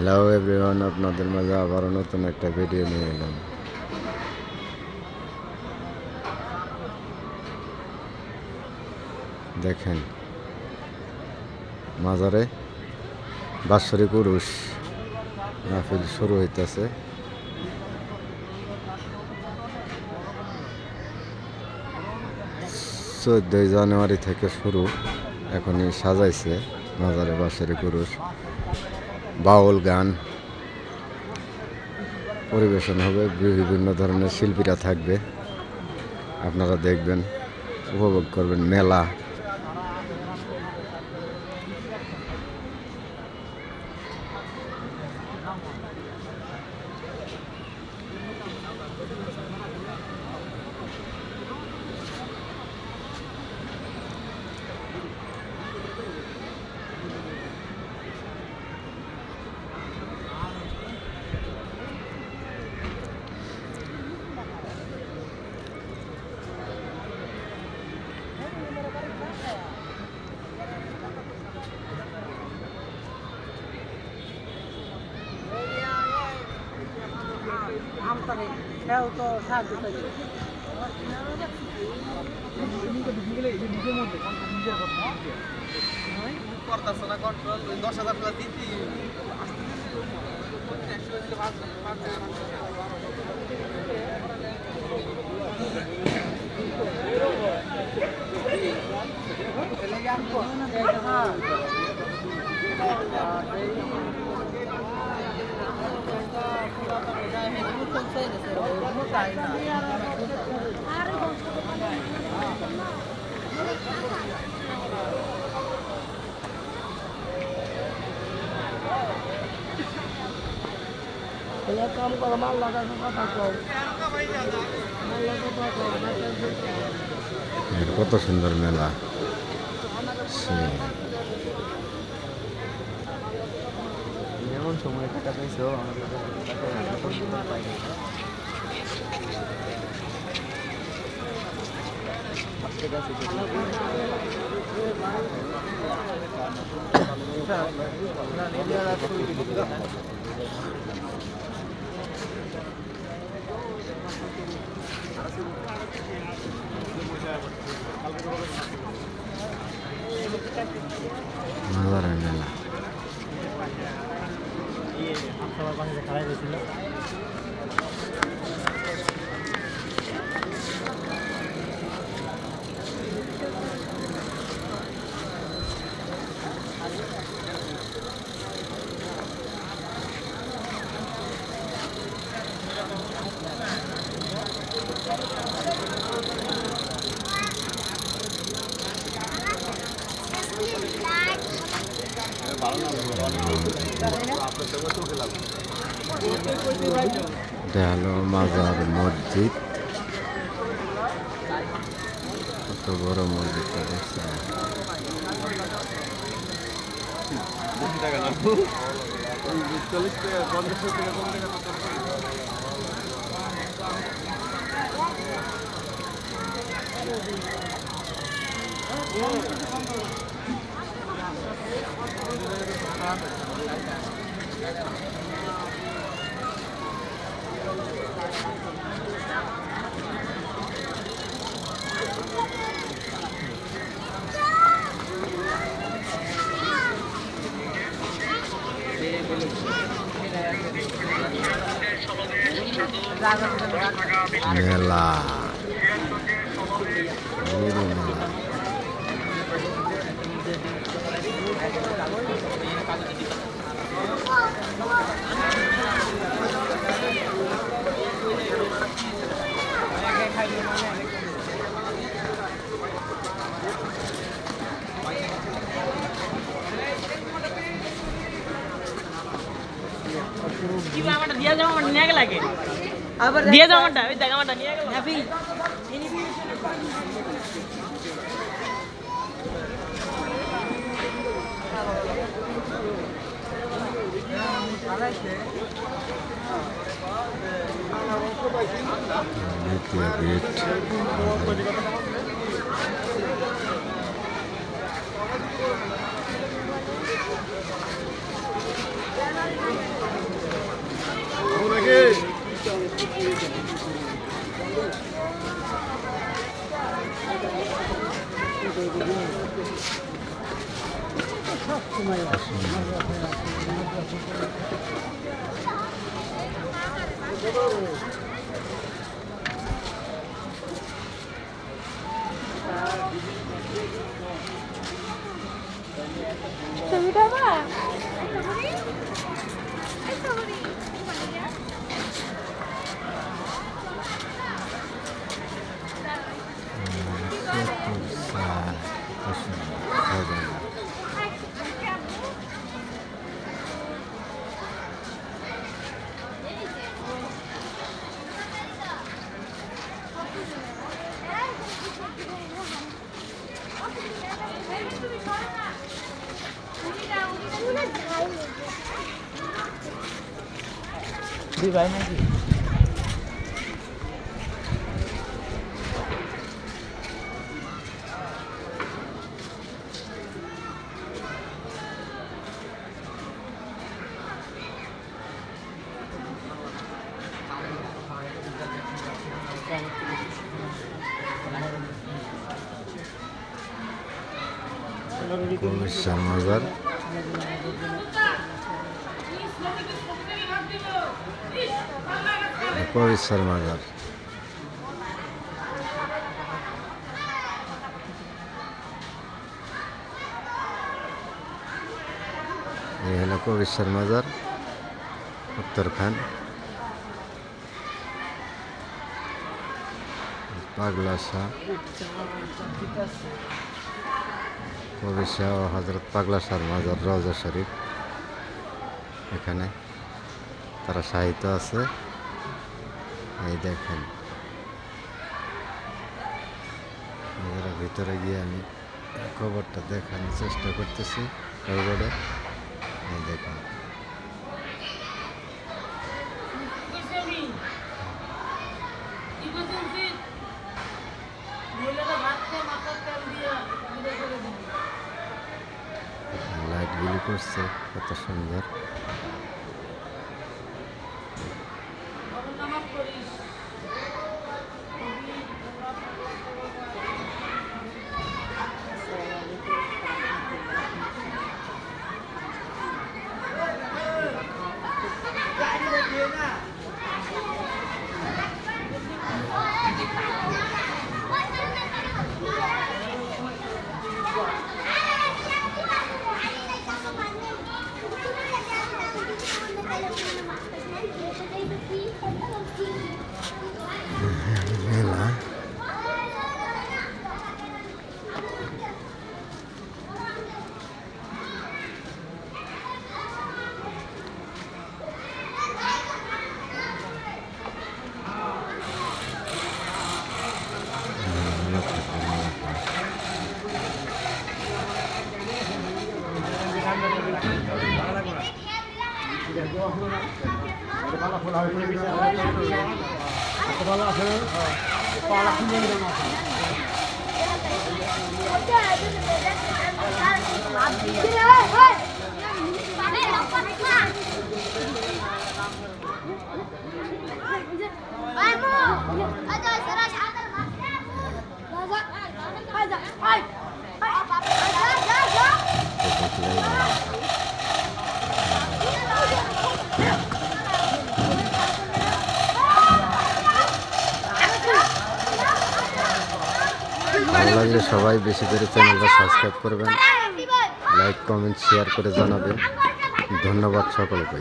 Hello everyone, আপনাদের মাঝে আবারও নতুন একটা ভিডিও নিয়ে এলাম। দেখেন, মাজারে বাৎসরিক উরুস মাহফিল শুরু হইতেছে। 14 জানুয়ারি থেকে শুরু। এখনই সাজাইছে মাজারে বাৎসরিক উরুস। বাউল গান পরিবেশন হবে, বিভিন্ন ধরনের শিল্পীরা থাকবে, আপনারা দেখবেন, উপভোগ করবেন মেলা। কত সুন্দর মেলা। যেমন সময় টাকা পেয়েছো মাজারের মেলা। খারাপ হয়েছিল। এটা হলো মাজার মসজিদ। কত বড় মসজিদটা দেখছেন? মেলা দিয়া যাও আমার নিয়ে লাগে আবার দিয়ে যাও আমারটা ওই জায়গা আমারটা নিয়ে গেল হ্যাপি গেট ছবিটা বা দুই ভাই নাকি কুমিরসার মাজার কুমিরসার মাজার এই হলো কুমিরসার মাজার উত্তরখান পাগলা শাহ কবি শাহ ও হজরত পাগলা শাহর মাজার রওজা শরীফ এখানে তারা সাহিত্য আছে এই দেখেন মাজারের ভিতরে গিয়ে আমি খবরটা দেখানোর চেষ্টা করতেছি রোডে এই দেখেন লাইটগুলি করছে কত সুন্দর মেলা ভালো লাগলে সবাই বেশি করে চ্যানেলটা সাবস্ক্রাইব করবেন, লাইক কমেন্ট শেয়ার করে জানাবেন। ধন্যবাদ সকলকে।